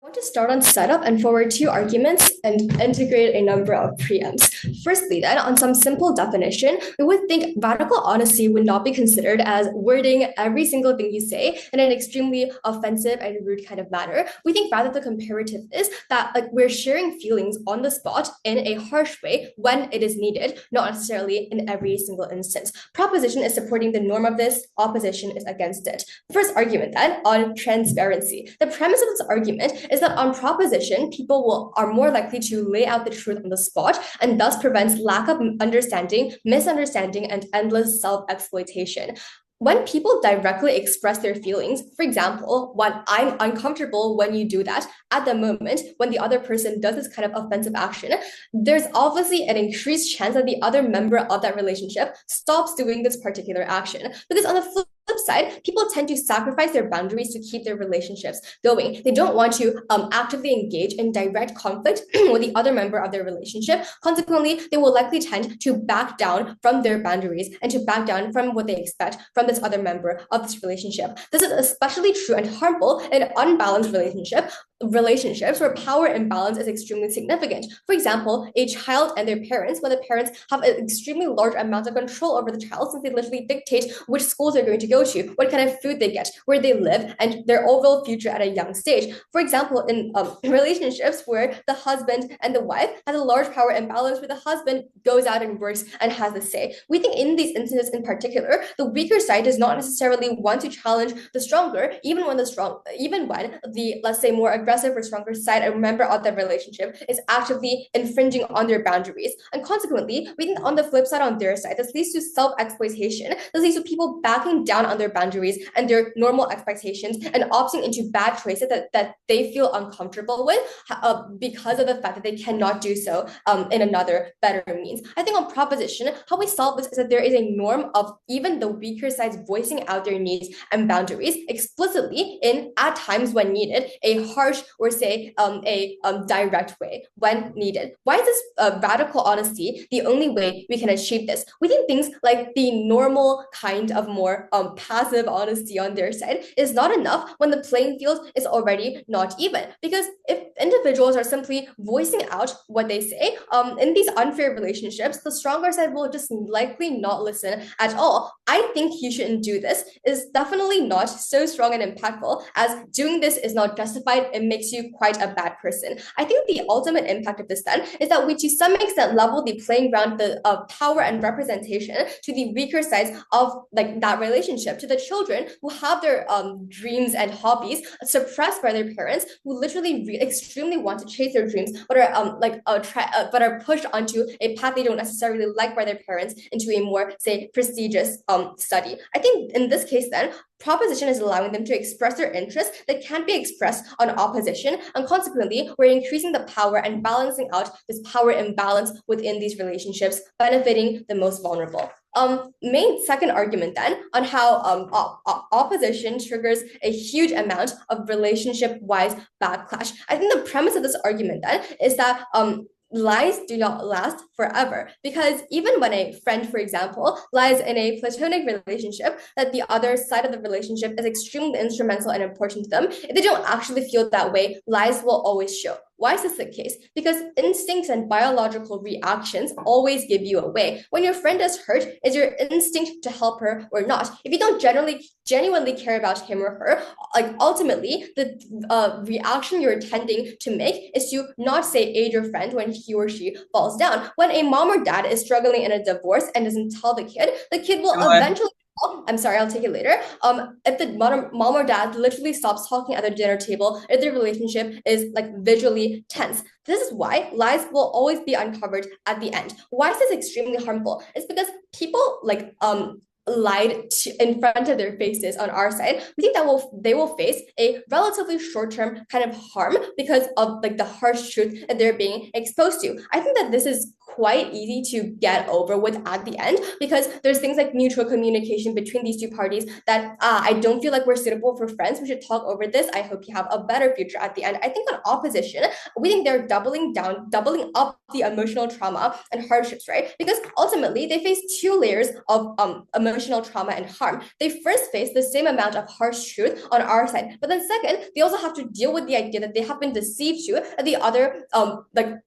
Want to start on setup and forward two arguments and integrate a number of preempts. Firstly, then, on some simple definition, we would think radical honesty would not be considered as wording every single thing you say in an extremely offensive and rude kind of manner. We think rather the comparative is that we're sharing feelings on the spot in a harsh way when it is needed, not necessarily in every single instance. Proposition is supporting the norm of this, opposition is against it. First argument then on transparency. The premise of this argument is that on proposition, people are more likely to lay out the truth on the spot and thus prevents lack of understanding, misunderstanding, and endless self-exploitation. When people directly express their feelings, for example, when I'm uncomfortable when you do that, at the moment, when the other person does this kind of offensive action, there's obviously an increased chance that the other member of that relationship stops doing this particular action. Because on the flip side, people tend to sacrifice their boundaries to keep their relationships going. They don't want to actively engage in direct conflict with the other member of their relationship. Consequently, they will likely tend to back down from their boundaries and to back down from what they expect from this other member of this relationship. This is especially true and harmful in unbalanced relationships where power imbalance is extremely significant. For example, a child and their parents, when the parents have an extremely large amount of control over the child, since they literally dictate which schools they're going to go to, what kind of food they get, where they live, and their overall future at a young stage. For example, in relationships where the husband and the wife has a large power imbalance, where the husband goes out and works and has the say. We think in these instances in particular, the weaker side does not necessarily want to challenge the stronger, even when the, let's say, more aggressive or stronger side, a member of that relationship, is actively infringing on their boundaries. And consequently, we think on the flip side, on their side, this leads to self-exploitation. This leads to people backing down on their boundaries and their normal expectations and opting into bad choices that they feel uncomfortable with because of the fact that they cannot do so in another better means. I think on proposition, how we solve this is that there is a norm of even the weaker sides voicing out their needs and boundaries explicitly in, at times when needed, a harsh or say a direct way when needed. Why is this radical honesty the only way we can achieve this? We think things like the normal kind of more passive honesty on their side is not enough when the playing field is already not even. Because if individuals are simply voicing out what they say, in these unfair relationships, the stronger side will just likely not listen at all. I think you shouldn't do this is definitely not so strong and impactful as doing this is not justified. It makes you quite a bad person. I think the ultimate impact of this then is that we to some extent level the playing ground of power and representation to the weaker sides of that relationship, to the children who have their dreams and hobbies suppressed by their parents, who literally extremely want to chase their dreams, but are but are pushed onto a path they don't necessarily like by their parents into a more, say, prestigious study. I think in this case then, proposition is allowing them to express their interests that can't be expressed on opposition, and consequently, we're increasing the power and balancing out this power imbalance within these relationships, benefiting the most vulnerable. Main second argument then on how opposition triggers a huge amount of relationship-wise backlash. I think the premise of this argument then is that lies do not last forever, because even when a friend, for example, lies in a platonic relationship that the other side of the relationship is extremely instrumental and important to them, if they don't actually feel that way, lies will always show. Why is this the case? Because instincts and biological reactions always give you away. When your friend is hurt, is your instinct to help her or not? If you don't genuinely care about him or her, ultimately the reaction you're intending to make is to not say aid your friend when he or she falls down. When a mom or dad is struggling in a divorce and doesn't tell the kid will eventually. I'm sorry, I'll take it later. If the mom or dad literally stops talking at the dinner table, if their relationship is visually tense, this is why lies will always be uncovered at the end. Why is this extremely harmful? It's because people lied in front of their faces on our side. We think that they will face a relatively short-term kind of harm because of the harsh truth that they're being exposed to. I think that this is quite easy to get over with at the end, because there's things like mutual communication between these two parties that I don't feel like we're suitable for friends. We should talk over this. I hope you have a better future at the end. I think on opposition, we think they're doubling up the emotional trauma and hardships, right? Because ultimately they face two layers of emotional trauma and harm. They first face the same amount of harsh truth on our side, but then second, they also have to deal with the idea that they have been deceived too, and the other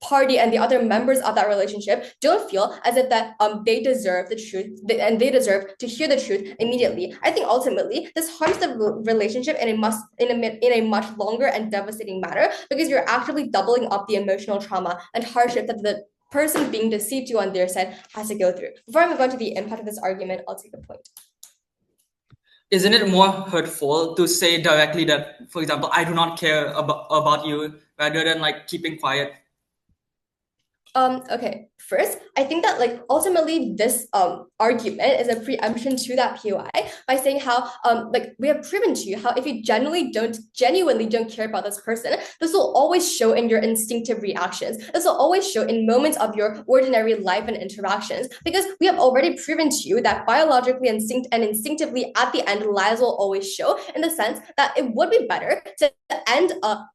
party and the other members of that relationship don't feel as if that they deserve the truth and they deserve to hear the truth immediately. I think ultimately this harms the relationship in a much longer and devastating manner, because you're actively doubling up the emotional trauma and hardship that the person being deceived to on their side has to go through. Before I move on to the impact of this argument, I'll take a point. Isn't it more hurtful to say directly that, for example, I do not care about you, rather than like keeping quiet? Okay, first, I think that ultimately this argument is a preemption to that POI by saying how we have proven to you how if you genuinely don't care about this person, this will always show in your instinctive reactions. This will always show in moments of your ordinary life and interactions, because we have already proven to you that biologically instinctively at the end, lies will always show, in the sense that it would be better to end a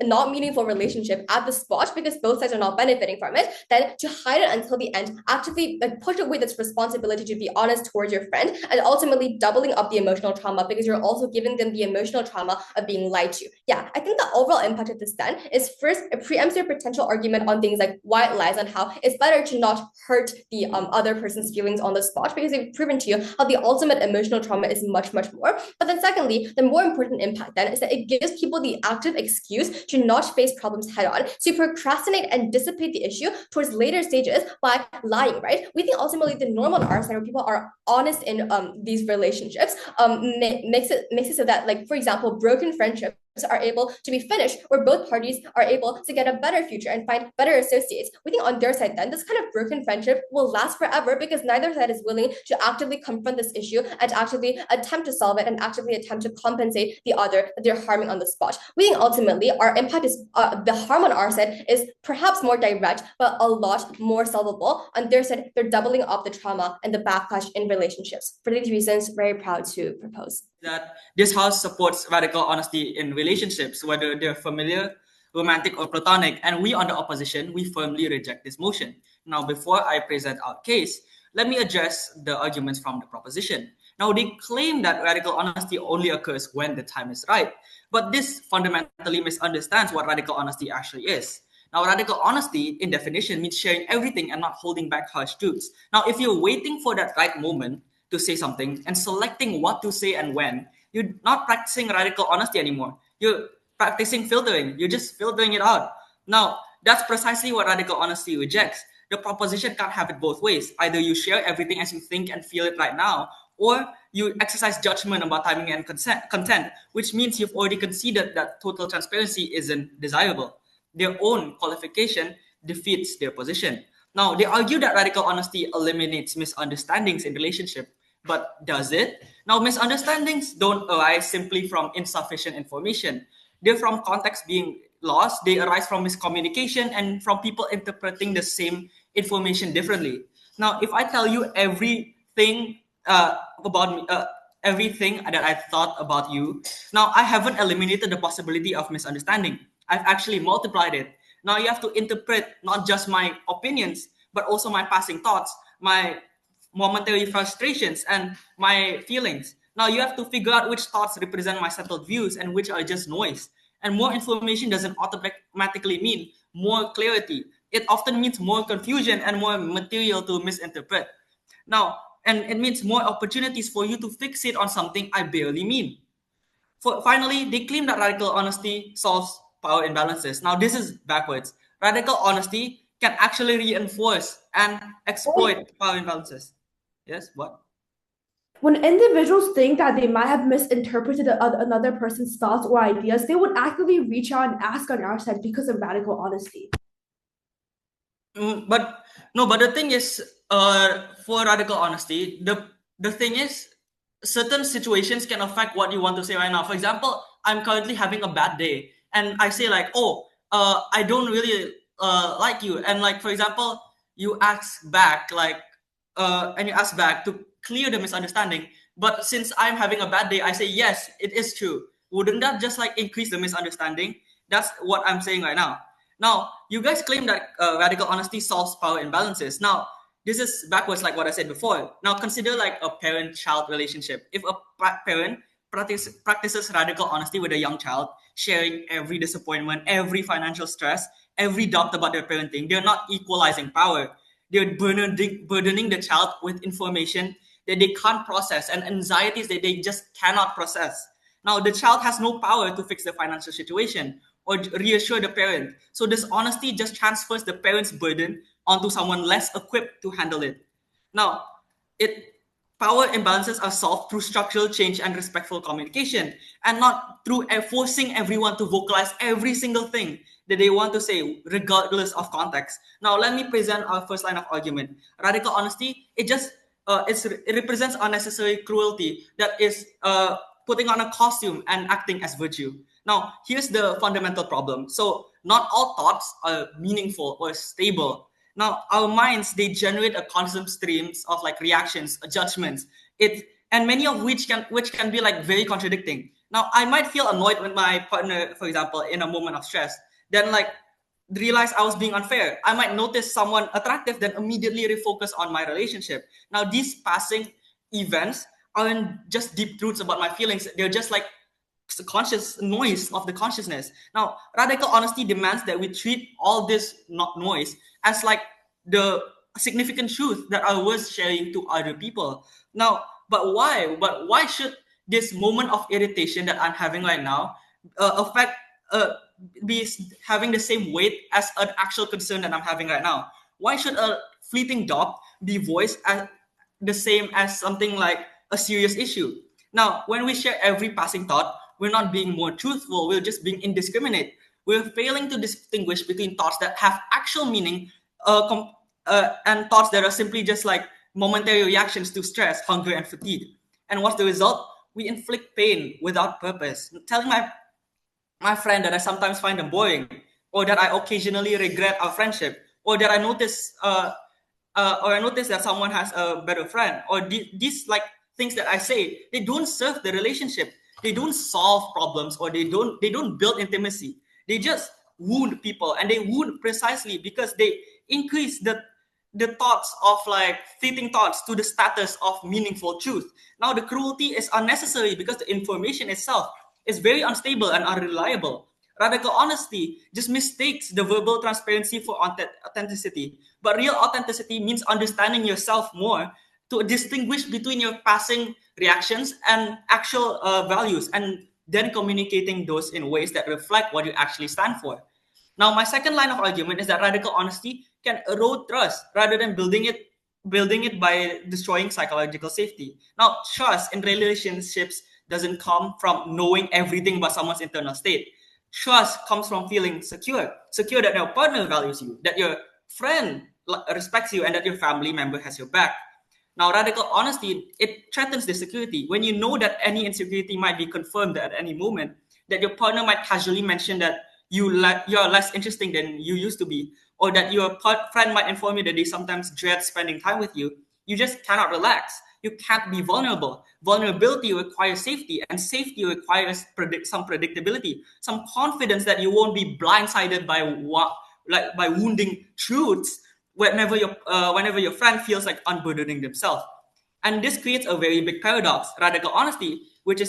not meaningful relationship at the spot, because both sides are not benefiting from it, then to hide it until the end, actively push away this responsibility to be honest towards your friend, and ultimately doubling up the emotional trauma, because you're also giving them the emotional trauma of being lied to. Yeah, I think the overall impact of this then is, first, it preempts your potential argument on things like white lies, on how it's better to not hurt the other person's feelings on the spot, because they've proven to you how the ultimate emotional trauma is much, much more. But then secondly, the more important impact then is that it gives people the active excuse to not face problems head on, to procrastinate and dissipate the issue towards later stages by lying, right? We think ultimately the norm on our side, where people are honest in these relationships, makes it so that, for example, broken friendships are able to be finished, where both parties are able to get a better future and find better associates. We think on their side then, this kind of broken friendship will last forever, because neither side is willing to actively confront this issue and actively attempt to solve it and actively attempt to compensate the other that they're harming on the spot. We think ultimately our impact is, the harm on our side is perhaps more direct, but a lot more solvable. On their side, they're doubling up the trauma and the backlash in relationships. For these reasons, very proud to propose that this house supports radical honesty in relationships, whether they're familiar, romantic, or platonic, and we on the opposition, we firmly reject this motion. Now, before I present our case, let me address the arguments from the proposition. Now, they claim that radical honesty only occurs when the time is right, but this fundamentally misunderstands what radical honesty actually is. Now, radical honesty, in definition, means sharing everything and not holding back harsh truths. Now, if you're waiting for that right moment to say something and selecting what to say and when, you're not practicing radical honesty anymore. You're practicing filtering. You're just filtering it out. Now, that's precisely what radical honesty rejects. The proposition can't have it both ways. Either you share everything as you think and feel it right now, or you exercise judgment about timing and content, which means you've already conceded that total transparency isn't desirable. Their own qualification defeats their position. Now, they argue that radical honesty eliminates misunderstandings in relationship. But does it? Now, misunderstandings don't arise simply from insufficient information. They're from context being lost. They arise from miscommunication and from people interpreting the same information differently. Now, if I tell you everything about me, everything that I thought about you, now I haven't eliminated the possibility of misunderstanding. I've actually multiplied it. Now you have to interpret not just my opinions, but also my passing thoughts, my momentary frustrations, and my feelings. Now you have to figure out which thoughts represent my settled views and which are just noise. And more information doesn't automatically mean more clarity. It often means more confusion and more material to misinterpret. Now, and it means more opportunities for you to fixate on something I barely mean. Finally, they claim that radical honesty solves power imbalances. Now, this is backwards. Radical honesty can actually reinforce and exploit power imbalances. Yes, what? When individuals think that they might have misinterpreted another person's thoughts or ideas, they would actively reach out and ask on our side because of radical honesty. But the thing is, for radical honesty, the thing is, certain situations can affect what you want to say right now. For example, I'm currently having a bad day, and I say I don't really like you, and for example, you ask back to clear the misunderstanding. But since I'm having a bad day, I say, yes, it is true. Wouldn't that just like increase the misunderstanding? That's what I'm saying right now. Now, you guys claim that radical honesty solves power imbalances. Now, this is backwards, like what I said before. Now, consider like a parent-child relationship. If a parent practices radical honesty with a young child, sharing every disappointment, every financial stress, every doubt about their parenting, they're not equalizing power. They're burdening the child with information that they can't process and anxieties that they just cannot process. Now, the child has no power to fix the financial situation or reassure the parent. So this honesty just transfers the parent's burden onto someone less equipped to handle it. Now, power imbalances are solved through structural change and respectful communication, and not through forcing everyone to vocalize every single thing that they want to say, regardless of context. Now, let me present our first line of argument. Radical honesty, it represents unnecessary cruelty that is putting on a costume and acting as virtue. Now, here's the fundamental problem. So, not all thoughts are meaningful or stable. Now, our minds, they generate a constant streams of like reactions, judgments, and many of which can be like very contradicting. Now, I might feel annoyed with my partner, for example, in a moment of stress, then like realize I was being unfair. I might notice someone attractive, then immediately refocus on my relationship. Now, these passing events aren't just deep truths about my feelings. They're just like conscious noise of the consciousness. Now, radical honesty demands that we treat all this not noise as like the significant truth that are worth sharing to other people. Now, but why? But why should this moment of irritation that I'm having right now affect be having the same weight as an actual concern that I'm having right now? Why should a fleeting doubt be voiced as the same as something like a serious issue? Now, when we share every passing thought, we're not being more truthful, we're just being indiscriminate. We're failing to distinguish between thoughts that have actual meaning and thoughts that are simply just like momentary reactions to stress, hunger, and fatigue. And what's the result? We inflict pain without purpose. Telling my friend that I sometimes find them boring, or that I occasionally regret our friendship, or that I notice that someone has a better friend, or these like things that I say, they don't serve the relationship. They don't solve problems, or they don't build intimacy. They just wound people, and they wound precisely because they increase the thoughts of like fleeting thoughts to the status of meaningful truth. Now, the cruelty is unnecessary because the information itself is very unstable and unreliable. Radical honesty just mistakes the verbal transparency for authenticity. But real authenticity means understanding yourself more to distinguish between your passing reactions and actual values, and then communicating those in ways that reflect what you actually stand for. Now, my second line of argument is that radical honesty can erode trust rather than building it by destroying psychological safety. Now, trust in relationships doesn't come from knowing everything about someone's internal state. Trust comes from feeling secure that your partner values you, that your friend respects you, and that your family member has your back. Now, radical honesty, it threatens the security. When you know that any insecurity might be confirmed at any moment, that your partner might casually mention that you're less interesting than you used to be, or that your friend might inform you that they sometimes dread spending time with you, you just cannot relax. You can't be vulnerable. Vulnerability requires safety, and safety requires some predictability, some confidence that you won't be blindsided by wounding truths whenever your friend feels like unburdening themselves. And this creates a very big paradox. Radical honesty, which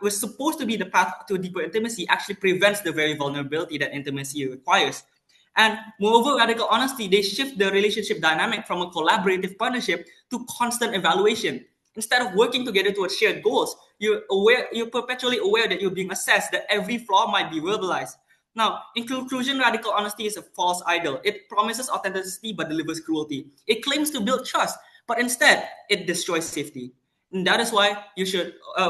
was supposed to be the path to deeper intimacy, actually prevents the very vulnerability that intimacy requires. And moreover, radical honesty, they shift the relationship dynamic from a collaborative partnership to constant evaluation. Instead of working together towards shared goals, you're perpetually aware that you're being assessed, that every flaw might be verbalized. Now, in conclusion, radical honesty is a false idol. It promises authenticity but delivers cruelty. It claims to build trust, but instead, it destroys safety. And that is why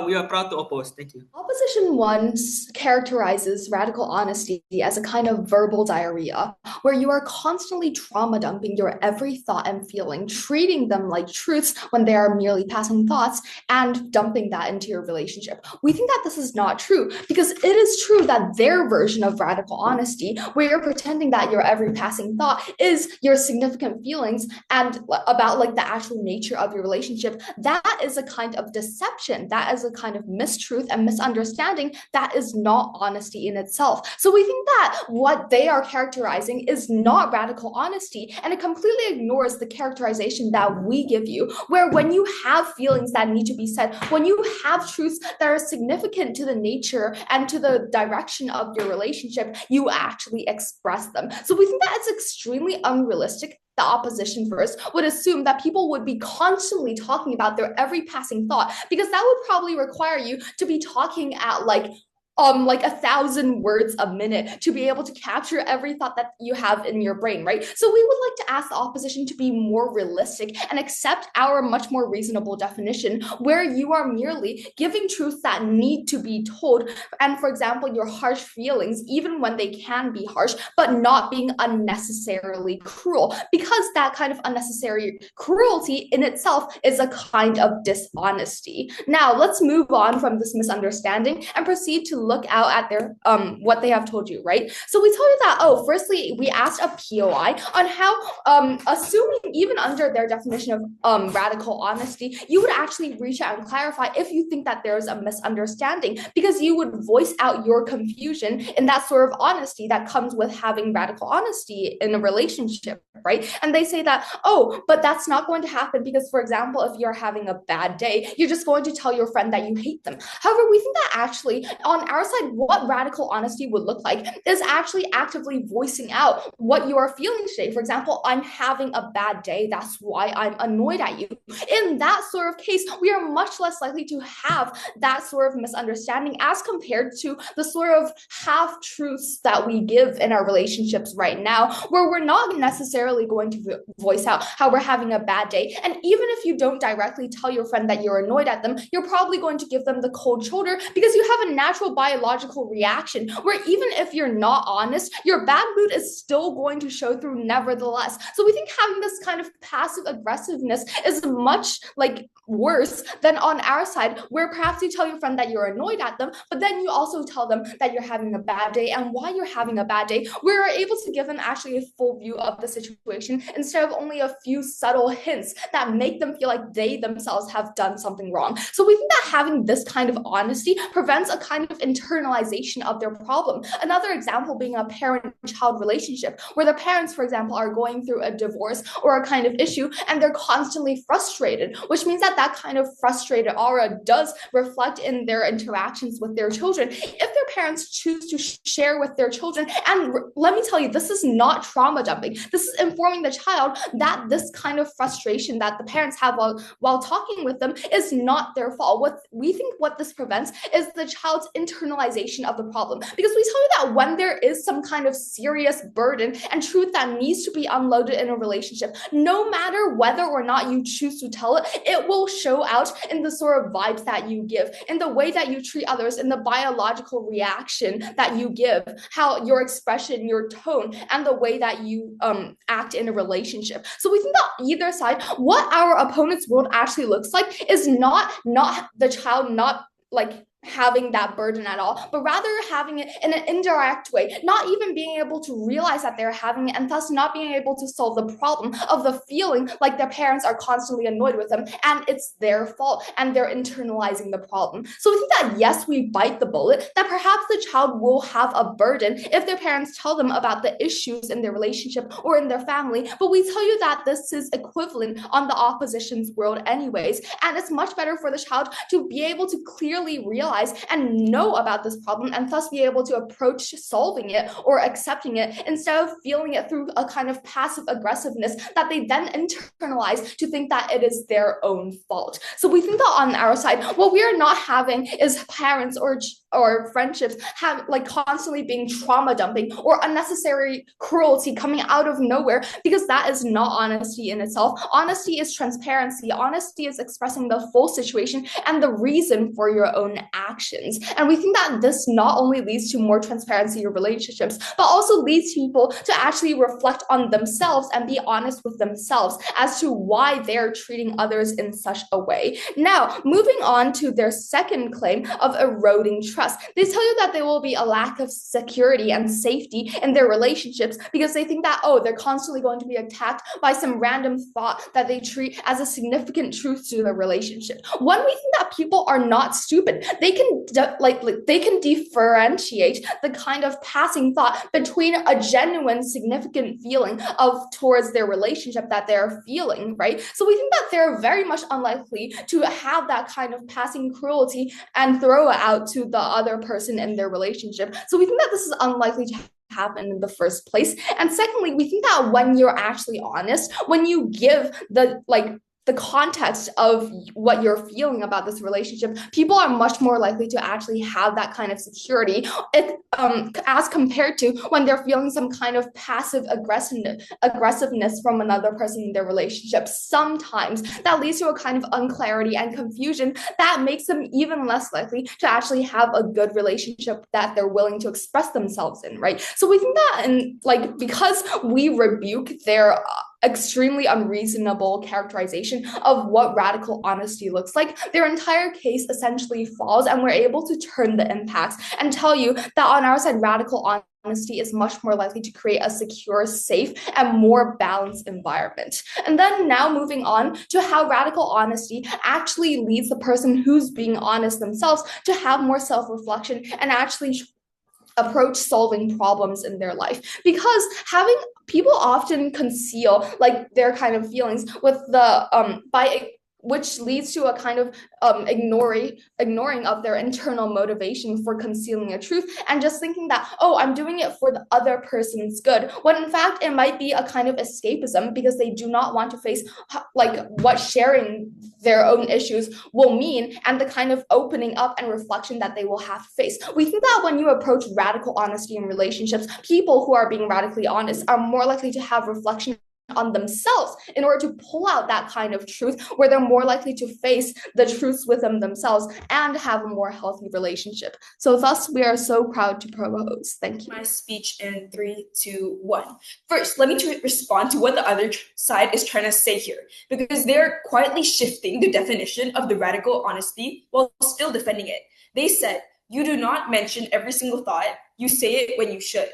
we are proud to oppose. Thank you. Opposition one characterizes radical honesty as a kind of verbal diarrhea, where you are constantly trauma dumping your every thought and feeling, treating them like truths when they are merely passing thoughts, and dumping that into your relationship. We think that this is not true, because it is true that their version of radical honesty, where you're pretending that your every passing thought is your significant feelings and about like the actual nature of your relationship, that is a kind of deception. That is a kind of mistruth and misunderstanding that is not honesty in itself. So we think that what they are characterizing is not radical honesty, and it completely ignores the characterization that we give you, where when you have feelings that need to be said, when you have truths that are significant to the nature and to the direction of your relationship, you actually express them. So we think that it's extremely unrealistic. The opposition first would assume that people would be constantly talking about their every passing thought, because that would probably require you to be talking at like 1,000 words a minute to be able to capture every thought that you have in your brain, right? So we would like to ask the opposition to be more realistic and accept our much more reasonable definition, where you are merely giving truths that need to be told, and for example, your harsh feelings, even when they can be harsh, but not being unnecessarily cruel, because that kind of unnecessary cruelty in itself is a kind of dishonesty. Now, let's move on from this misunderstanding and proceed to look out at their what they have told you, right? So we told you that, firstly, we asked a POI on how, assuming even under their definition of radical honesty, you would actually reach out and clarify if you think that there's a misunderstanding, because you would voice out your confusion in that sort of honesty that comes with having radical honesty in a relationship, right? And they say that, but that's not going to happen because, for example, if you're having a bad day, you're just going to tell your friend that you hate them. However, we think that actually on our side, what radical honesty would look like is actually actively voicing out what you are feeling today. For example, I'm having a bad day. That's why I'm annoyed at you. In that sort of case, we are much less likely to have that sort of misunderstanding as compared to the sort of half-truths that we give in our relationships right now, where we're not necessarily going to voice out how we're having a bad day. And even if you don't directly tell your friend that you're annoyed at them, you're probably going to give them the cold shoulder, because you have a natural biological reaction where even if you're not honest, your bad mood is still going to show through nevertheless. So we think having this kind of passive aggressiveness is much worse than on our side, where perhaps you tell your friend that you're annoyed at them, but then you also tell them that you're having a bad day and why you're having a bad day. We're able to give them actually a full view of the situation instead of only a few subtle hints that make them feel like they themselves have done something wrong. So we think that having this kind of honesty prevents a kind of internalization of their problem. Another example being a parent-child relationship, where the parents, for example, are going through a divorce or a kind of issue and they're constantly frustrated, which means that kind of frustrated aura does reflect in their interactions with their children. If their parents choose to share with their children, and let me tell you, this is not trauma dumping. This is informing the child that this kind of frustration that the parents have while talking with them is not their fault. What this prevents is the child's internalization of the problem, because we tell you that when there is some kind of serious burden and truth that needs to be unloaded in a relationship, no matter whether or not you choose to tell it, it will show out in the sort of vibes that you give, in the way that you treat others, in the biological reaction that you give, how your expression, your tone, and the way that you act in a relationship. So we think that either side, what our opponent's world actually looks like is not the child not having that burden at all, but rather having it in an indirect way, not even being able to realize that they're having it, and thus not being able to solve the problem of the feeling like their parents are constantly annoyed with them and it's their fault and they're internalizing the problem. So we think that yes, we bite the bullet, that perhaps the child will have a burden if their parents tell them about the issues in their relationship or in their family, but we tell you that this is equivalent on the opposition's world anyways, and it's much better for the child to be able to clearly realize and know about this problem and thus be able to approach solving it or accepting it instead of feeling it through a kind of passive aggressiveness that they then internalize to think that it is their own fault. So we think that on our side, what we are not having is parents or or friendships have like constantly being trauma dumping or unnecessary cruelty coming out of nowhere, because that is not honesty in itself. Honesty is transparency. Honesty is expressing the full situation and the reason for your own actions. And we think that this not only leads to more transparency in relationships, but also leads people to actually reflect on themselves and be honest with themselves as to why they're treating others in such a way. Now, moving on to their second claim of eroding trust. They tell you that there will be a lack of security and safety in their relationships because they think that, oh, they're constantly going to be attacked by some random thought that they treat as a significant truth to their relationship. When we think that people are not stupid, they can they can differentiate the kind of passing thought between a genuine significant feeling of towards their relationship that they're feeling, right? So we think that they're very much unlikely to have that kind of passing cruelty and throw it out to the other person in their relationship. So we think that this is unlikely to happen in the first place. And secondly, we think that when you're actually honest, when you give the context of what you're feeling about this relationship, people are much more likely to actually have that kind of security as compared to when they're feeling some kind of passive aggressiveness from another person in their relationship. Sometimes that leads to a kind of unclarity and confusion that makes them even less likely to actually have a good relationship that they're willing to express themselves in, right? So we think that because we rebuke their extremely unreasonable characterization of what radical honesty looks like, their entire case essentially falls, and we're able to turn the impacts and tell you that on our side, radical honesty is much more likely to create a secure, safe, and more balanced environment. And then now moving on to how radical honesty actually leads the person who's being honest themselves to have more self-reflection and actually approach solving problems in their life. Because having people often conceal their kind of feelings with the which leads to a kind of ignoring of their internal motivation for concealing a truth and just thinking that, oh, I'm doing it for the other person's good, when in fact it might be a kind of escapism because they do not want to face what sharing their own issues will mean and the kind of opening up and reflection that they will have to face. We think that when you approach radical honesty in relationships, people who are being radically honest are more likely to have reflection on themselves in order to pull out that kind of truth, where they're more likely to face the truths within themselves and have a more healthy relationship. So thus, we are so proud to propose. Thank you. My speech in 3, 2, 1. First, let me respond to what the other side is trying to say here, because they're quietly shifting the definition of the radical honesty while still defending it. They said, you do not mention every single thought, you say it when you should.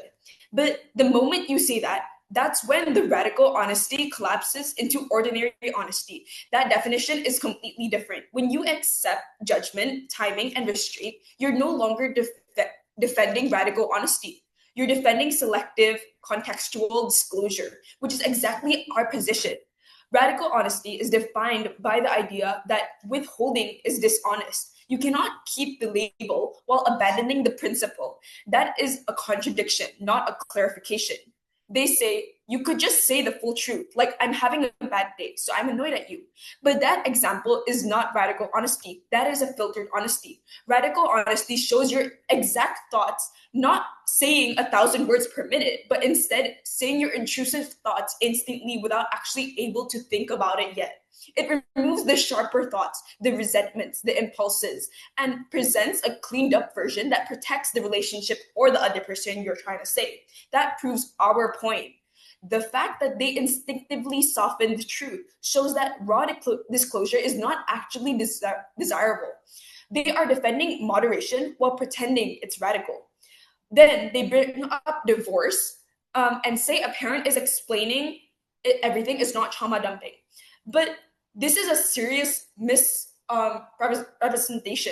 But the moment you say that, that's when the radical honesty collapses into ordinary honesty. That definition is completely different. When you accept judgment, timing, and restraint, you're no longer defending radical honesty. You're defending selective, contextual disclosure, which is exactly our position. Radical honesty is defined by the idea that withholding is dishonest. You cannot keep the label while abandoning the principle. That is a contradiction, not a clarification. They say, you could just say the full truth, like I'm having a bad day, so I'm annoyed at you. But that example is not radical honesty. That is a filtered honesty. Radical honesty shows your exact thoughts, not saying 1,000 words per minute, but instead saying your intrusive thoughts instantly without actually able to think about it yet. It removes the sharper thoughts, the resentments, the impulses, and presents a cleaned up version that protects the relationship or the other person you're trying to save. That proves our point. The fact that they instinctively soften the truth shows that raw disclosure is not actually desirable. They are defending moderation while pretending it's radical. Then they bring up divorce and say a parent is explaining everything is not trauma dumping. But this is a serious misrepresentation.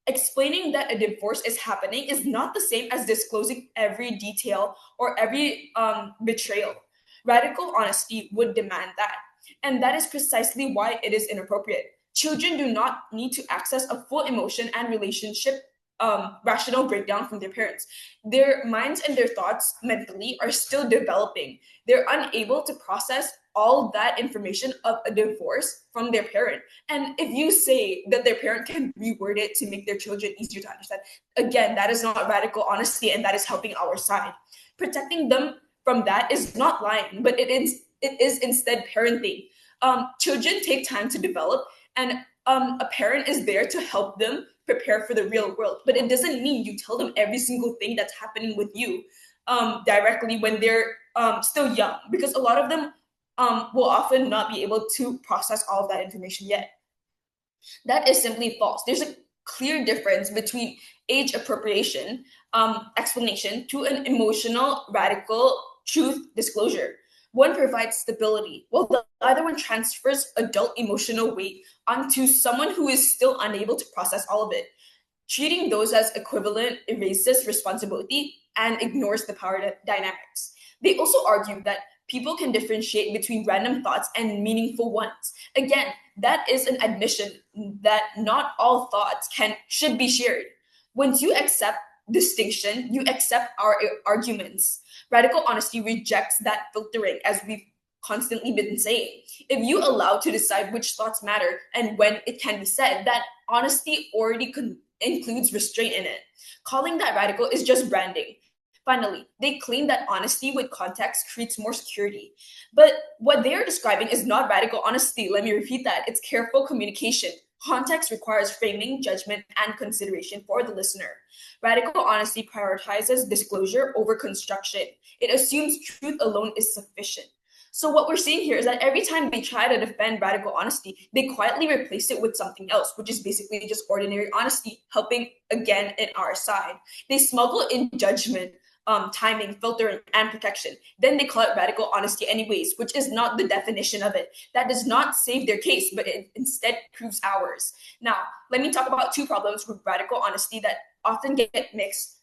Explaining that a divorce is happening is not the same as disclosing every detail or every betrayal. Radical honesty would demand that. And that is precisely why it is inappropriate. Children do not need to access a full emotion and relationship rational breakdown from their parents. Their minds and their thoughts mentally are still developing. They're unable to process all that information of a divorce from their parent. And if you say that their parent can reword it to make their children easier to understand, again, that is not radical honesty, and that is helping our side. Protecting them from that is not lying, but it is instead parenting. Children take time to develop, and a parent is there to help them prepare for the real world. But it doesn't mean you tell them every single thing that's happening with you directly when they're still young, because a lot of them will often not be able to process all of that information yet. That is simply false. There's a clear difference between age appropriation explanation to an emotional radical truth disclosure. One provides stability, while the other one transfers adult emotional weight onto someone who is still unable to process all of it. Treating those as equivalent erases responsibility and ignores the power dynamics. They also argue that people can differentiate between random thoughts and meaningful ones. Again, that is an admission that not all thoughts should be shared. Once you accept distinction, you accept our arguments. Radical honesty rejects that filtering, as we've constantly been saying. If you allow to decide which thoughts matter and when it can be said, that honesty already includes restraint in it. Calling that radical is just branding. Finally, they claim that honesty with context creates more security. But what they're describing is not radical honesty. Let me repeat that. It's careful communication. Context requires framing, judgment, and consideration for the listener. Radical honesty prioritizes disclosure over construction. It assumes truth alone is sufficient. So what we're seeing here is that every time they try to defend radical honesty, they quietly replace it with something else, which is basically just ordinary honesty, helping again in our side. They smuggle in judgment, timing, filtering, and protection. Then they call it radical honesty anyways, which is not the definition of it. That does not save their case, but it instead proves ours. Now, let me talk about two problems with radical honesty that often get missed.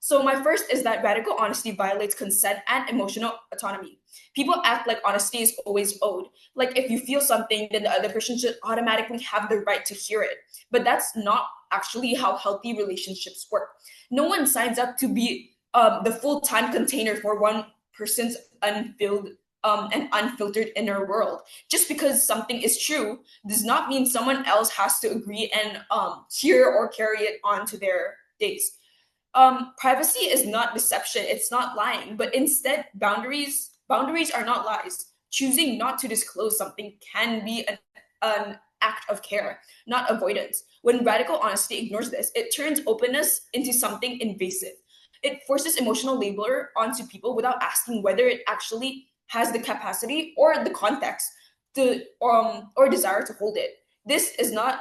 So my first is that radical honesty violates consent and emotional autonomy. People act like honesty is always owed. Like if you feel something, then the other person should automatically have the right to hear it. But that's not actually how healthy relationships work. No one signs up to be the full-time container for one person's unfilled and unfiltered inner world. Just because something is true does not mean someone else has to agree and hear or carry it on to their days. Privacy is not deception, it's not lying, but instead boundaries are not lies. Choosing not to disclose something can be an act of care, not avoidance. When radical honesty ignores this, it turns openness into something invasive. It forces emotional labor onto people without asking whether it actually has the capacity or the context to or desire to hold it. This is not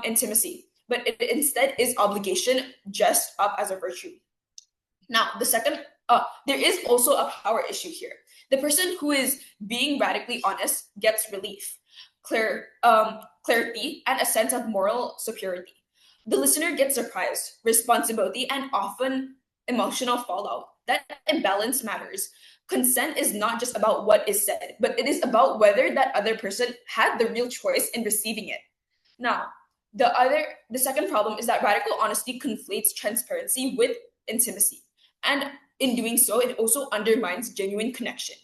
intimacy, but it instead is obligation dressed up as a virtue. Now, the second, there is also a power issue here. The person who is being radically honest gets relief, clarity, and a sense of moral superiority. The listener gets surprise, responsibility, and often emotional fallout. That imbalance matters. Consent is not just about what is said, but it is about whether that other person had the real choice in receiving it. Now, the second problem is that radical honesty conflates transparency with intimacy. And in doing so, it also undermines genuine connection.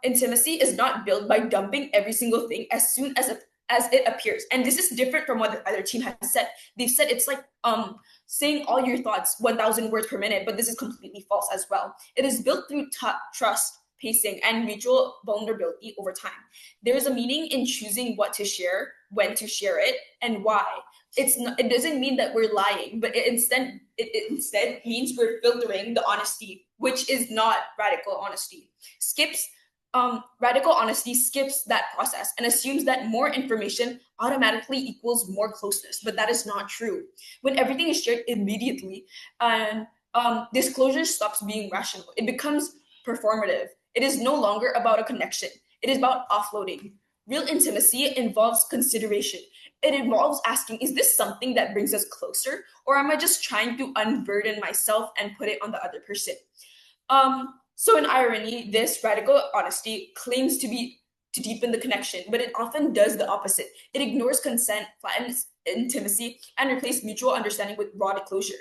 Intimacy is not built by dumping every single thing as soon as it appears. And this is different from what the other team has said. They've said it's like saying all your thoughts 1,000 words per minute, but this is completely false as well. It is built through trust, pacing, and mutual vulnerability over time. There is a meaning in choosing what to share, when to share it, and why. It doesn't mean that we're lying, but it instead means we're filtering the honesty, which is not radical honesty. Radical honesty skips that process and assumes that more information automatically equals more closeness, but that is not true. When everything is shared immediately and disclosure stops being rational, it becomes performative. It is no longer about a connection. It is about offloading. Real intimacy involves consideration. It involves asking, is this something that brings us closer? Or am I just trying to unburden myself and put it on the other person? So in irony, this radical honesty claims to deepen the connection, but it often does the opposite. It ignores consent, flattens intimacy and replace mutual understanding with raw disclosure.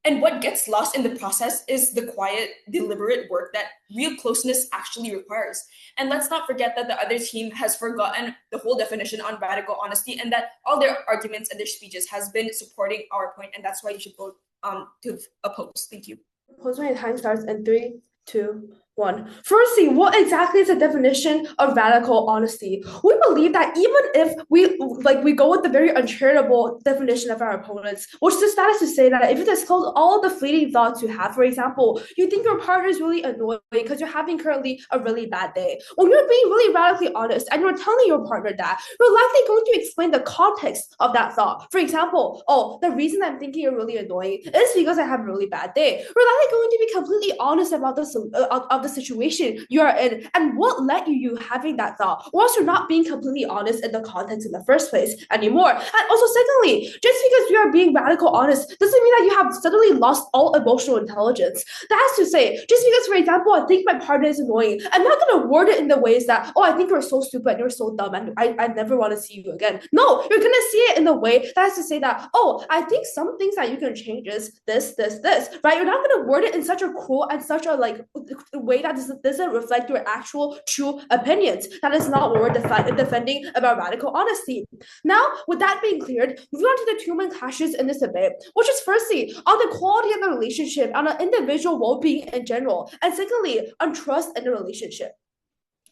And what gets lost in the process is the quiet, deliberate work that real closeness actually requires. And let's not forget that the other team has forgotten the whole definition on radical honesty, and that all their arguments and their speeches has been supporting our point, and that's why you should vote to oppose. Thank you. Oppose when your time starts in 3, 2, 1. Firstly, what exactly is the definition of radical honesty? We believe that even if we go with the very uncharitable definition of our opponents, which is that is to say that if you disclose all the fleeting thoughts you have, for example, you think your partner is really annoying because you're having currently a really bad day. When you're being really radically honest and you're telling your partner that, you're likely going to explain the context of that thought. For example, oh, the reason I'm thinking you're really annoying is because I have a really bad day. We're likely going to be completely honest about this of the situation you are in and what led you having that thought, or else you're not being completely honest in the context in the first place anymore. And also, secondly, just because you are being radical honest doesn't mean that you have suddenly lost all emotional intelligence. That is to say, just because, for example, I think my partner is annoying, I'm not going to word it in the ways that, oh, I think you're so stupid, you're so dumb, and I never want to see you again. No, you're going to see it in the way that is to say that, oh, I think some things that you can change is this, right? You're not going to word it in such a cruel and such a way that doesn't reflect your actual true opinions. That is not what we're defending about radical honesty. Now, with that being cleared, moving on to the two main clashes in this debate, which is firstly on the quality of the relationship, on an individual well-being in general, and secondly on trust in the relationship.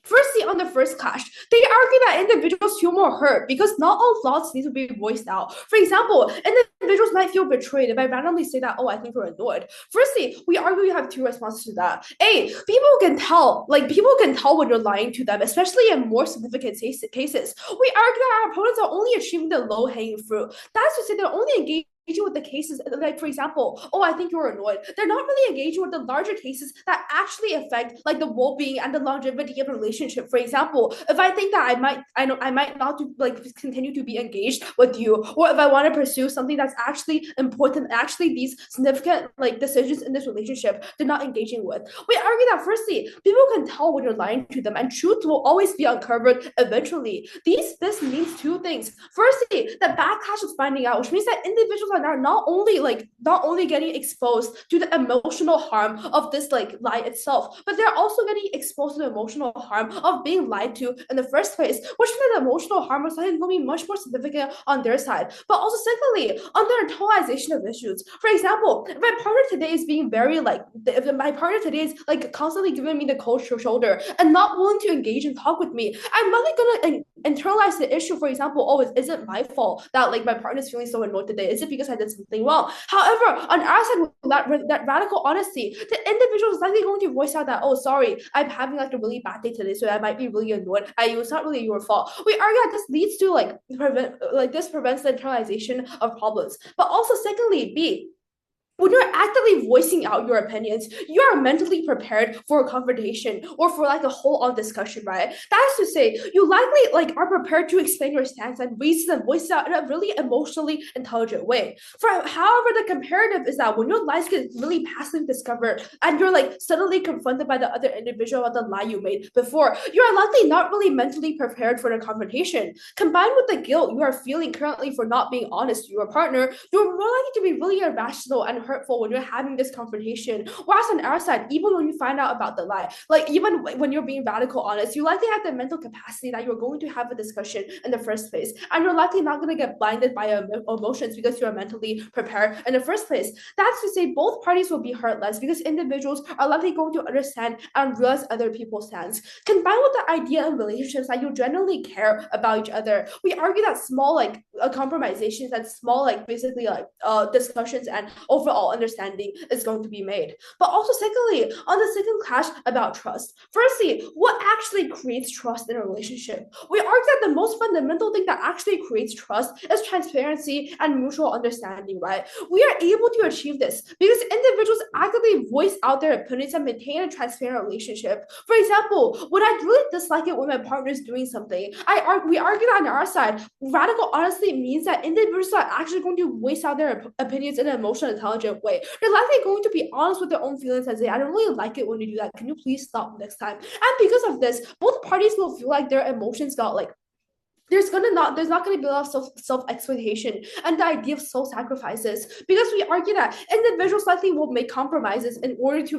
Firstly, on the first clash, they argue that individuals feel more hurt because not all thoughts need to be voiced out. For example, individuals might feel betrayed if I randomly say that, oh, I think you're annoyed. Firstly, we argue we have two responses to that. A, people can tell when you're lying to them, especially in more significant cases. We argue that our opponents are only achieving the low-hanging fruit. That's to say they're only engaging with the cases, like for example, oh, I think you're annoyed. They're not really engaging with the larger cases that actually affect like the well-being and the longevity of a relationship. For example, if I think that I might not continue to be engaged with you, or if I want to pursue something that's actually important, actually these significant decisions in this relationship they're not engaging with. We argue that firstly, people can tell when you're lying to them, and truth will always be uncovered eventually. This means two things. Firstly, the backlash is finding out, which means that individuals are not only getting exposed to the emotional harm of this lie itself, but they're also getting exposed to the emotional harm of being lied to in the first place, which means that the emotional harm is going to be much more significant on their side. But also secondly, on the internalization of issues. For example, if my partner today is being very if my partner today is constantly giving me the cold shoulder and not willing to engage and talk with me, I'm really gonna internalize the issue. For example, oh, is it my fault that my partner is feeling so annoyed today? Is it because I did something wrong? However, on our side, with that radical honesty, the individual is likely going to voice out that, oh, sorry, I'm having a really bad day today, so I might be really annoyed. It's not really your fault. We argue that this leads to this prevents the internalization of problems. But also, secondly, B, when you're actively voicing out your opinions, you are mentally prepared for a confrontation or for a whole-on discussion, right? That is to say, you likely are prepared to explain your stance and reasons and voice it out in a really emotionally intelligent way. However, the comparative is that when your lies get really passively discovered and you're suddenly confronted by the other individual about the lie you made before, you are likely not really mentally prepared for the confrontation. Combined with the guilt you are feeling currently for not being honest to your partner, you're more likely to be really irrational and hurtful when you're having this confrontation. Whereas on our side, even when you find out about the lie, even when you're being radical honest, you likely have the mental capacity that you're going to have a discussion in the first place, and you're likely not going to get blinded by your emotions because you're mentally prepared in the first place. That's to say, both parties will be hurt less because individuals are likely going to understand and realize other people's stance. Combined with the idea in relationships that you generally care about each other, we argue that small compromisations and small discussions and overall understanding is going to be made. But also secondly, on the second clash about trust. Firstly, what actually creates trust in a relationship? We argue that the most fundamental thing that actually creates trust is transparency and mutual understanding, right? We are able to achieve this because individuals actively voice out their opinions and maintain a transparent relationship. For example, when I really dislike it when my partner is doing something, we argue that on our side, radical honesty means that individuals are actually going to voice out their opinions in an emotional, intelligent way. They're likely going to be honest with their own feelings and say, I don't really like it when you do that. Can you please stop next time? And because of this, both parties will feel like their emotions got there's not gonna be a lot of self-exploitation and the idea of self-sacrifices, because we argue that individuals likely will make compromises in order to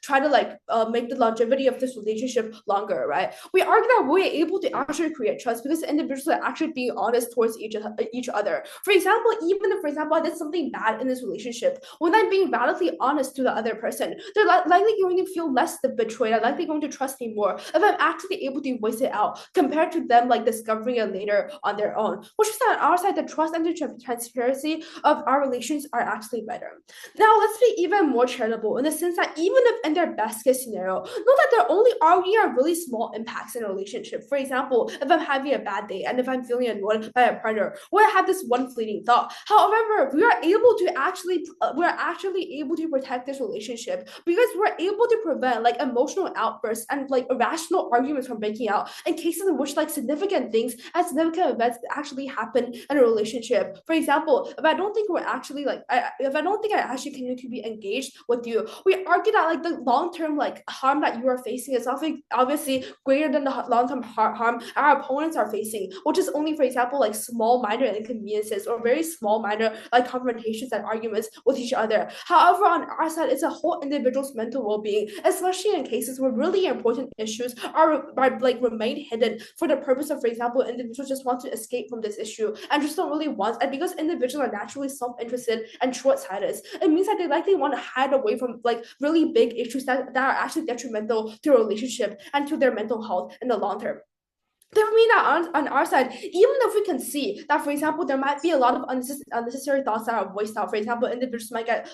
try to make the longevity of this relationship longer, right? We argue that we're able to actually create trust because individuals are actually being honest towards each other. For example, even if, for example, I did something bad in this relationship, when I'm being radically honest to the other person, they're likely going to feel less betrayed. They're likely going to trust me more if I'm actually able to voice it out compared to them discovering it later on their own. Which is that on our side, the trust and the transparency of our relations are actually better. Now let's be even more charitable in the sense that even if in their best case scenario, know that there only are really small impacts in a relationship. For example, if I'm having a bad day and if I'm feeling annoyed by a partner, or I have this one fleeting thought. However, we're actually able to protect this relationship because we're able to prevent emotional outbursts and irrational arguments from breaking out in cases in which significant things and significant events actually happen in a relationship. For example, if I don't think we're actually if I don't think I actually continue to be engaged with you, we argue that the long-term harm that you are facing is obviously greater than the long-term harm our opponents are facing, which is only, for example, small minor inconveniences or very small minor confrontations and arguments with each other. However, on our side, it's a whole individual's mental well-being, especially in cases where really important issues are remain hidden for the purpose of, for example, individuals just want to escape from this issue and just don't really want, and because individuals are naturally self-interested and short-sighted, it means that they likely want to hide away from really big issues that are actually detrimental to a relationship and to their mental health in the long term. That would mean that on our side, even if we can see that, for example, there might be a lot of unnecessary thoughts that are voiced out. For example, individuals might get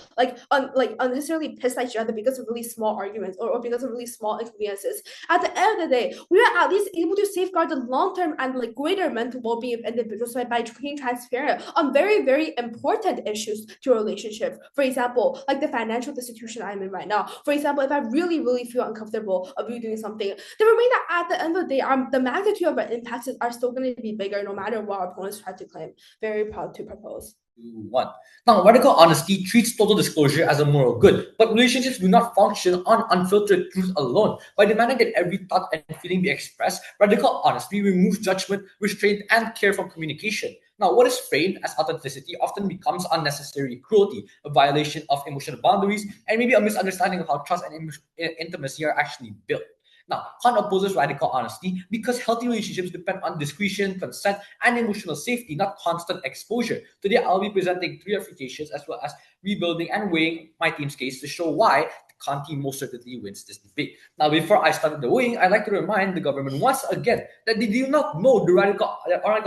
unnecessarily pissed at each other because of really small arguments or because of really small inconveniences. At the end of the day, we are at least able to safeguard the long-term and greater mental well-being of individuals by being transparent on very, very important issues to a relationship. For example, the financial institution I'm in right now. For example, if I really, really feel uncomfortable of you doing something, then remain that at the end of the day, the magnitude of our impacts are still going to be bigger no matter what our opponents try to claim. Very proud to propose. 1. Now, radical honesty treats total disclosure as a moral good, but relationships do not function on unfiltered truth alone. By demanding that every thought and feeling be expressed, radical honesty removes judgment, restraint, and care from communication. Now, what is framed as authenticity often becomes unnecessary cruelty, a violation of emotional boundaries, and maybe a misunderstanding of how trust and intimacy are actually built. Now, Kant opposes radical honesty because healthy relationships depend on discretion, consent, and emotional safety, not constant exposure. Today, I'll be presenting 3 refutations as well as rebuilding and weighing my team's case to show why the Kant team most certainly wins this debate. Now, before I start the weighing, I'd like to remind the government once again that they do not know the radical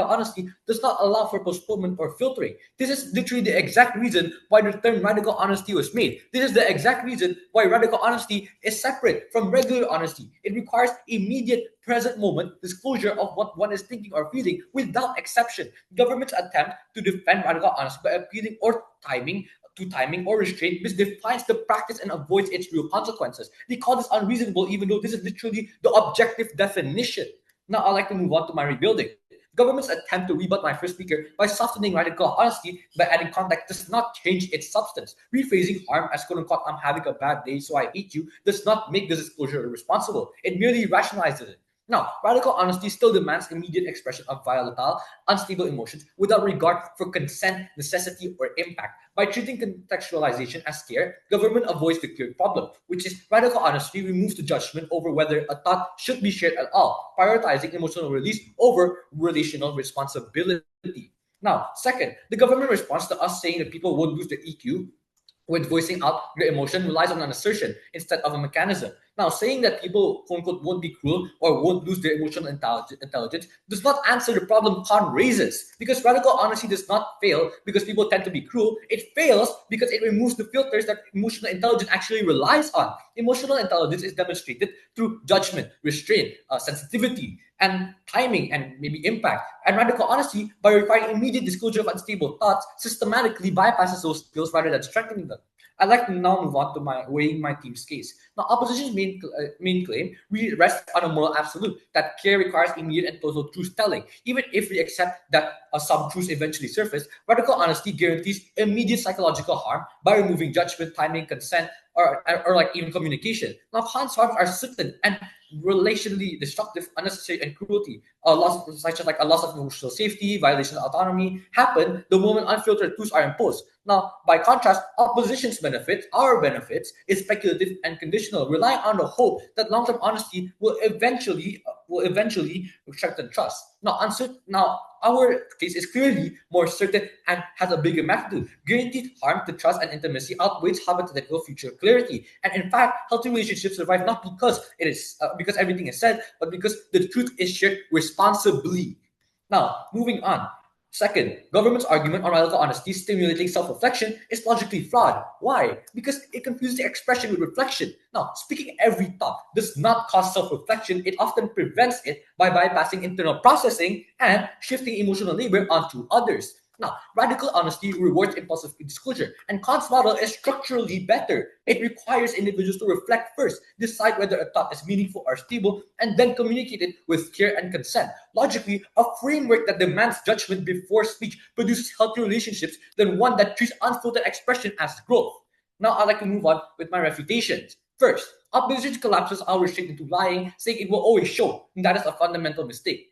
honesty does not allow for postponement or filtering. This is literally the exact reason why the term radical honesty was made. This is the exact reason why radical honesty is separate from regular honesty. It requires immediate, present moment disclosure of what one is thinking or feeling without exception. Government's attempt to defend radical honesty by appealing or timing or restraint misdefines the practice and avoids its real consequences. They call this unreasonable, even though this is literally the objective definition. Now, I'd like to move on to my rebuilding. Government's attempt to rebut my first speaker by softening radical honesty by adding context does not change its substance. Rephrasing harm as quote-unquote, I'm having a bad day, so I hate you, does not make this disclosure irresponsible. It merely rationalizes it. Now, radical honesty still demands immediate expression of volatile, unstable emotions without regard for consent, necessity, or impact. By treating contextualization as care, government avoids the clear problem, which is radical honesty removes the judgment over whether a thought should be shared at all, prioritizing emotional release over relational responsibility. Now, second, the government response to us saying that people won't lose their EQ with voicing out their emotion relies on an assertion instead of a mechanism. Now, saying that people, quote unquote, won't be cruel or won't lose their emotional intelligence does not answer the problem Kant raises, because radical honesty does not fail because people tend to be cruel. It fails because it removes the filters that emotional intelligence actually relies on. Emotional intelligence is demonstrated through judgment, restraint, sensitivity, and timing, and maybe impact. And radical honesty, by requiring immediate disclosure of unstable thoughts, systematically bypasses those skills rather than strengthening them. I'd like to now move on to weighing my team's case. Now, opposition's main claim rests on a moral absolute that care requires immediate and total truth-telling. Even if we accept that some truths eventually surface, radical honesty guarantees immediate psychological harm by removing judgment, timing, consent, or even communication. Now, Kant's harms are certain and relationally destructive, unnecessary, and cruelty, such as like a loss of emotional safety, violation of autonomy, happen the moment unfiltered truths are imposed. Now, by contrast, opposition's benefits, our benefits, is speculative and conditional, relying on the hope that long-term honesty will eventually strengthen trust. Now, our case is clearly more certain and has a bigger magnitude. Guaranteed harm to trust and intimacy outweighs hypothetical future clarity. And in fact, healthy relationships survive not because because everything is said, but because the truth is shared responsibly. Now, moving on. Second, government's argument on radical honesty stimulating self-reflection is logically flawed. Why? Because it confuses expression with reflection. Now, speaking every thought does not cause self-reflection. It often prevents it by bypassing internal processing and shifting emotional labor onto others. Now, radical honesty rewards impulsive disclosure, and Kant's model is structurally better. It requires individuals to reflect first, decide whether a thought is meaningful or stable, and then communicate it with care and consent. Logically, a framework that demands judgment before speech produces healthier relationships than one that treats unfiltered expression as growth. Now, I'd like to move on with my refutations. First, opposition collapses our restraint into lying, saying it will always show, and that is a fundamental mistake.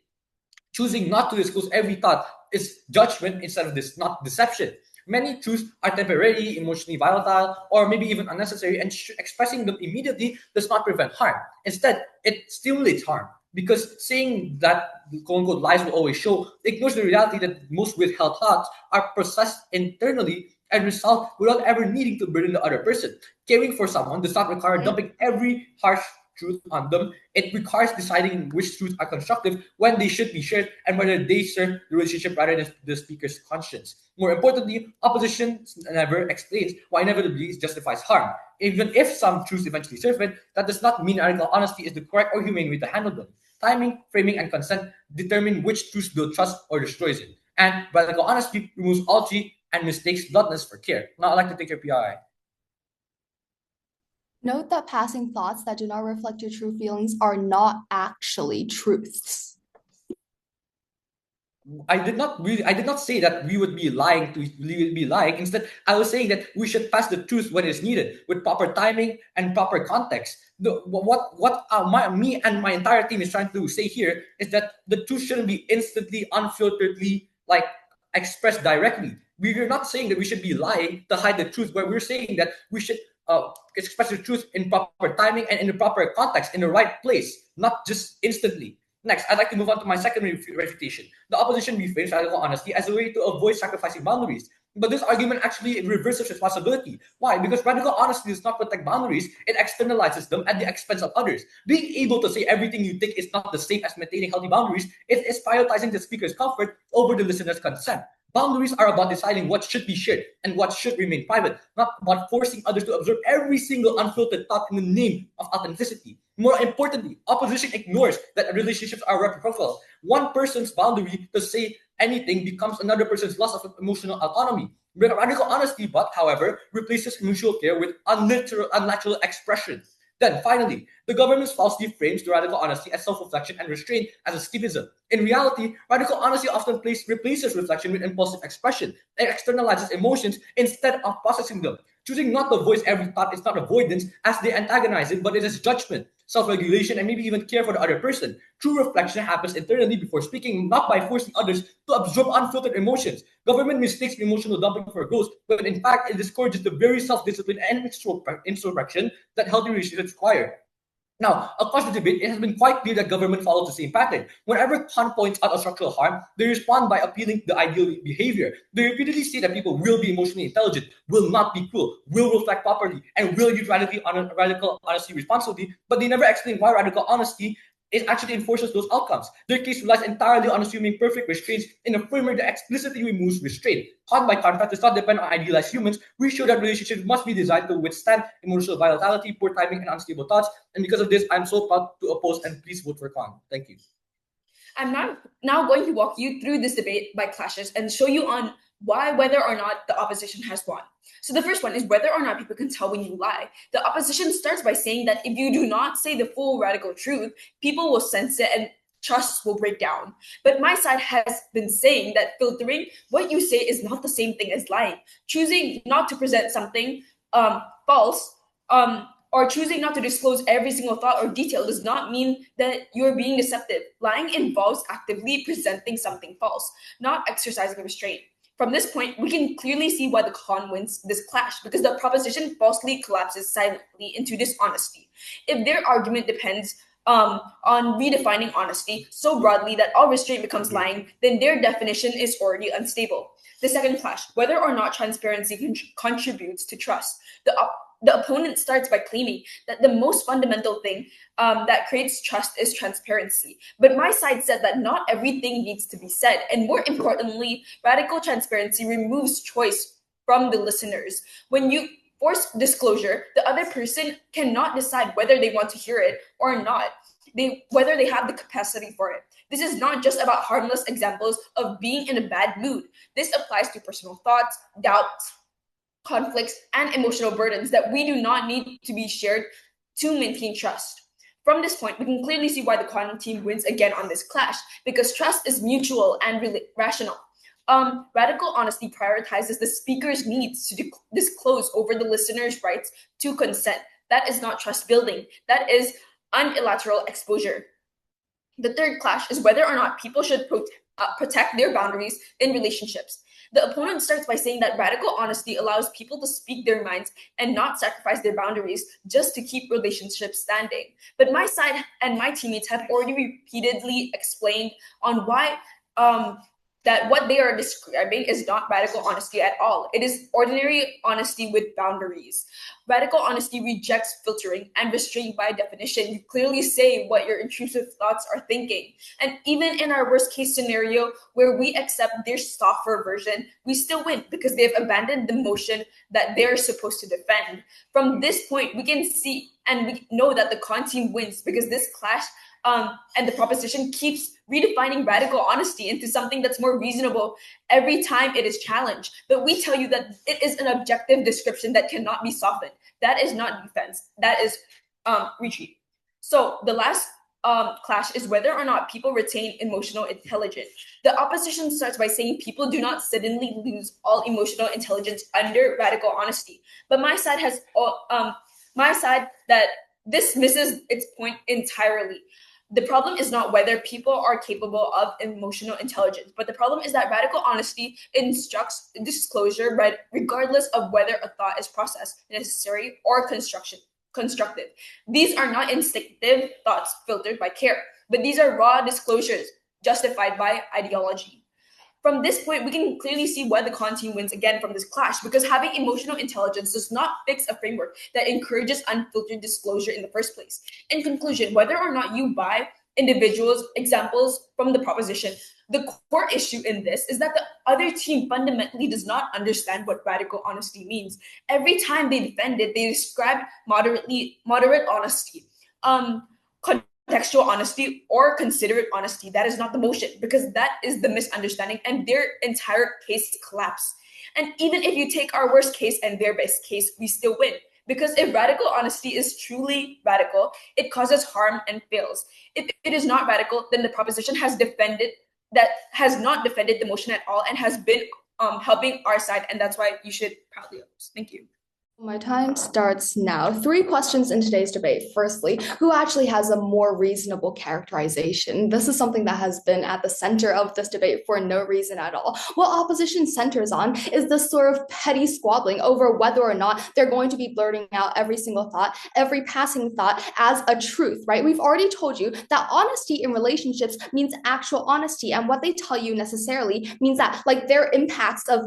Choosing not to disclose every thought is judgment instead of not deception. Many truths are temporary, emotionally volatile, or maybe even unnecessary, and expressing them immediately does not prevent harm. Instead, it stimulates harm. Because saying that quote-unquote lies will always show ignores the reality that most withheld thoughts are processed internally and resolved without ever needing to burden the other person. Caring for someone does not require dumping every harsh truth on them. It requires deciding which truths are constructive, when they should be shared, and whether they serve the relationship rather than the speaker's conscience. More importantly, opposition never explains why inevitably justifies harm. Even if some truths eventually surface, that does not mean radical honesty is the correct or humane way to handle them. Timing, framing, and consent determine which truths build trust or destroys it. And radical honesty removes all three and mistakes bluntness for care. Now I'd like to take your PRI. Note that passing thoughts that do not reflect your true feelings are not actually truths. I did not say that we would be lying. Instead, I was saying that we should pass the truth when it's needed, with proper timing and proper context. Me and my entire team is trying to say here is that the truth shouldn't be instantly, unfilteredly, like expressed directly. We're not saying that we should be lying to hide the truth, but we're saying that we should express the truth in proper timing and in the proper context, in the right place, not just instantly. Next, I'd like to move on to my second refutation. The opposition reframes radical honesty as a way to avoid sacrificing boundaries. But this argument actually reverses responsibility. Why? Because radical honesty does not protect boundaries, it externalizes them at the expense of others. Being able to say everything you think is not the same as maintaining healthy boundaries. It is prioritizing the speaker's comfort over the listener's consent. Boundaries are about deciding what should be shared and what should remain private, not about forcing others to observe every single unfiltered thought in the name of authenticity. More importantly, opposition ignores that relationships are reciprocal. One person's boundary to say anything becomes another person's loss of emotional autonomy. Radical honesty, however, replaces mutual care with unnatural expression. Then, finally, the government falsely frames the radical honesty as self-reflection and restraint as escapism. In reality, radical honesty often replaces reflection with impulsive expression and externalizes emotions instead of processing them. Choosing not to voice every thought is not avoidance, as they antagonize it, but it is judgment, self-regulation, and maybe even care for the other person. True reflection happens internally before speaking, not by forcing others to absorb unfiltered emotions. Government mistakes emotional dumping for growth, but in fact, it discourages the very self-discipline and introspection that healthy relationships require. Now, across the debate, it has been quite clear that government follows the same pattern. Whenever Khan points out a structural harm, they respond by appealing to the ideal behavior. They repeatedly say that people will be emotionally intelligent, will not be cruel, will reflect properly, and will use radical honesty responsibly, but they never explain why radical honesty it actually enforces those outcomes. Their case relies entirely on assuming perfect restraints in a framework that explicitly removes restraint. Kant, by contrast, does not depend on idealized humans. We show that relationships must be designed to withstand emotional volatility, poor timing, and unstable thoughts. And because of this, I'm so proud to oppose and please vote for Kant. Thank you. I'm now going to walk you through this debate by clashes and show you on why whether or not the opposition has won. So the first one is whether or not people can tell when you lie. The opposition starts by saying that if you do not say the full radical truth, people will sense it and trust will break down. But my side has been saying that filtering what you say is not the same thing as lying. Choosing not to present something false or choosing not to disclose every single thought or detail does not mean that you're being deceptive. Lying involves actively presenting something false, not exercising restraint. From this point, we can clearly see why the con wins this clash, because the proposition falsely collapses silently into dishonesty. If their argument depends on redefining honesty so broadly that all restraint becomes lying, then their definition is already unstable. The second clash, whether or not transparency contributes to trust. The opponent starts by claiming that the most fundamental thing that creates trust is transparency. But my side said that not everything needs to be said. And more importantly, radical transparency removes choice from the listeners. When you force disclosure, the other person cannot decide whether they want to hear it or not, whether they have the capacity for it. This is not just about harmless examples of being in a bad mood. This applies to personal thoughts, doubts, conflicts, and emotional burdens that we do not need to be shared to maintain trust. From this point, we can clearly see why the con team wins again on this clash, because trust is mutual and rational. Radical honesty prioritizes the speaker's needs to disclose over the listener's rights to consent. That is not trust building. That is unilateral exposure. The third clash is whether or not people should protect their boundaries in relationships. The opponent starts by saying that radical honesty allows people to speak their minds and not sacrifice their boundaries just to keep relationships standing. But my side and my teammates have already repeatedly explained on why that what they are describing is not radical honesty at all. It is ordinary honesty with boundaries. Radical honesty rejects filtering and restraint by definition. You clearly say what your intrusive thoughts are thinking. And even in our worst case scenario, where we accept their softer version, we still win because they've abandoned the motion that they're supposed to defend. From this point, we can see and we know that the con team wins because this clash and the proposition keeps redefining radical honesty into something that's more reasonable every time it is challenged. But we tell you that it is an objective description that cannot be softened. That is not defense. That is retreat. So the last clash is whether or not people retain emotional intelligence. The opposition starts by saying people do not suddenly lose all emotional intelligence under radical honesty. But my side has that this misses its point entirely. The problem is not whether people are capable of emotional intelligence, but the problem is that radical honesty instructs disclosure regardless of whether a thought is processed, necessary, or constructive. These are not instinctive thoughts filtered by care, but these are raw disclosures justified by ideology. From this point, we can clearly see why the con team wins again from this clash, because having emotional intelligence does not fix a framework that encourages unfiltered disclosure in the first place. In conclusion, whether or not you buy individuals' examples from the proposition, the core issue in this is that the other team fundamentally does not understand what radical honesty means. Every time they defend it, they describe moderate honesty. Contextual honesty or considerate honesty. That is not the motion, because that is the misunderstanding and their entire case collapse. And even if you take our worst case and their best case, we still win. Because if radical honesty is truly radical, it causes harm and fails. If it is not radical, then the proposition has not defended the motion at all and has been helping our side, and that's why you should proudly oppose. Thank you. My time starts now. 3 questions in today's debate. Firstly, who actually has a more reasonable characterization? This is something that has been at the center of this debate for no reason at all. What opposition centers on is this sort of petty squabbling over whether or not they're going to be blurting out every single thought, every passing thought as a truth, right? We've already told you that honesty in relationships means actual honesty, and what they tell you necessarily means that like their impacts of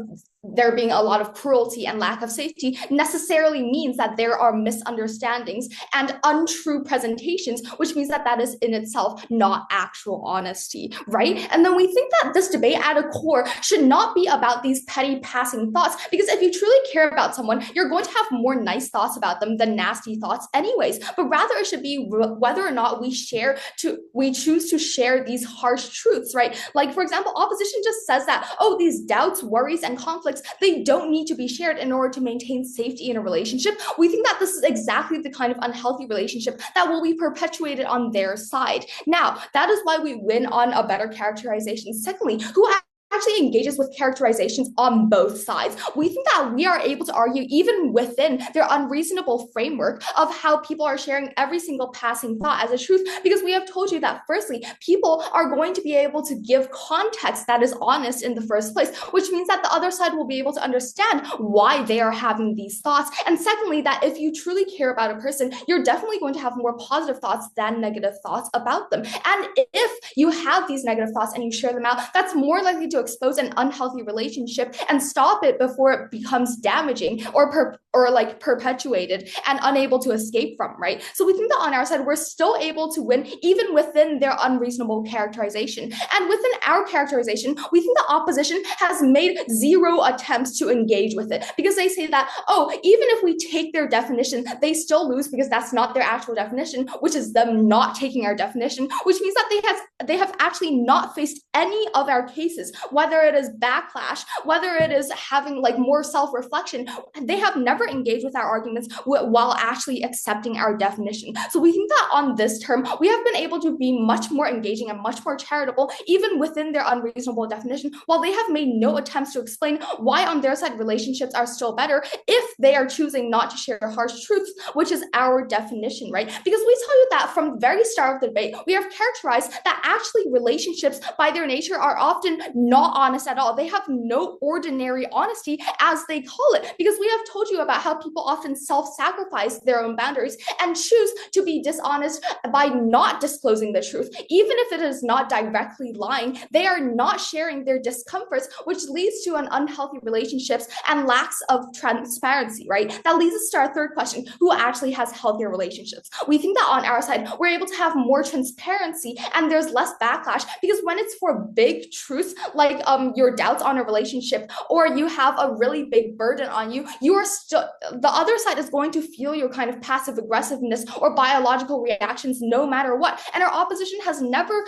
there being a lot of cruelty and lack of safety necessarily means that there are misunderstandings and untrue presentations, which means that that is in itself not actual honesty, right? And then we think that this debate at a core should not be about these petty passing thoughts, because if you truly care about someone, you're going to have more nice thoughts about them than nasty thoughts anyways, but rather it should be whether or not we choose to share these harsh truths, right? Like, for example, opposition just says that, oh, these doubts, worries, and conflicts, they don't need to be shared in order to maintain safety in a relationship. We think that this is exactly the kind of unhealthy relationship that will be perpetuated on their side. Now, that is why we win on a better characterization. Secondly, who actually engages with characterizations on both sides. We think that we are able to argue even within their unreasonable framework of how people are sharing every single passing thought as a truth, because we have told you that firstly, people are going to be able to give context that is honest in the first place, which means that the other side will be able to understand why they are having these thoughts. And secondly, that if you truly care about a person, you're definitely going to have more positive thoughts than negative thoughts about them. And if you have these negative thoughts and you share them out, that's more likely to expose an unhealthy relationship and stop it before it becomes damaging or like perpetuated and unable to escape from, right? So we think that on our side, we're still able to win even within their unreasonable characterization. And within our characterization, we think the opposition has made zero attempts to engage with it, because they say that, oh, even if we take their definition, they still lose because that's not their actual definition, which is them not taking our definition, which means that they have actually not faced any of our cases, whether it is backlash, whether it is having like more self-reflection. They have never engaged with our arguments while actually accepting our definition. So we think that on this term, we have been able to be much more engaging and much more charitable, even within their unreasonable definition, while they have made no attempts to explain why on their side relationships are still better if they are choosing not to share harsh truths, which is our definition, right? Because we tell you that from the very start of the debate, we have characterized that actually relationships by their nature are often not honest at all. They have no ordinary honesty, as they call it, because we have told you about how people often self-sacrifice their own boundaries and choose to be dishonest by not disclosing the truth. Even if it is not directly lying, they are not sharing their discomforts, which leads to an unhealthy relationships and lacks of transparency, right? That leads us to our third question: who actually has healthier relationships? We think that on our side, we're able to have more transparency and there's less backlash, because when it's for big truths like your doubts on a relationship, or you have a really big burden on you, you are still, the other side is going to feel your kind of passive aggressiveness or biological reactions no matter what. And our opposition has never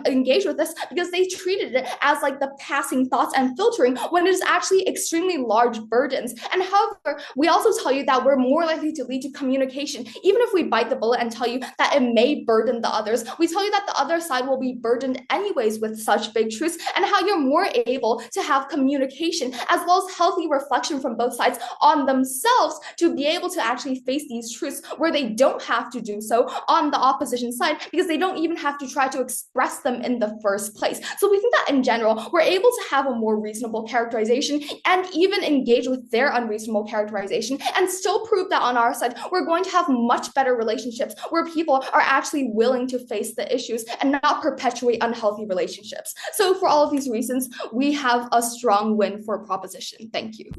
engaged with this because they treated it as like the passing thoughts and filtering, when it is actually extremely large burdens. And however, we also tell you that we're more likely to lead to communication. Even if we bite the bullet and tell you that it may burden the others, we tell you that the other side will be burdened anyways with such big truths, and how you're more able to have communication as well as healthy reflection from both sides on themselves to be able to actually face these truths where they don't have to do so on the opposition side, because they don't even have to try to express them in the first place. So we think that in general, we're able to have a more reasonable characterization and even engage with their unreasonable characterization, and still prove that on our side, we're going to have much better relationships where people are actually willing to face the issues and not perpetuate unhealthy relationships. So for all of these reasons, we have a strong win for proposition. Thank you.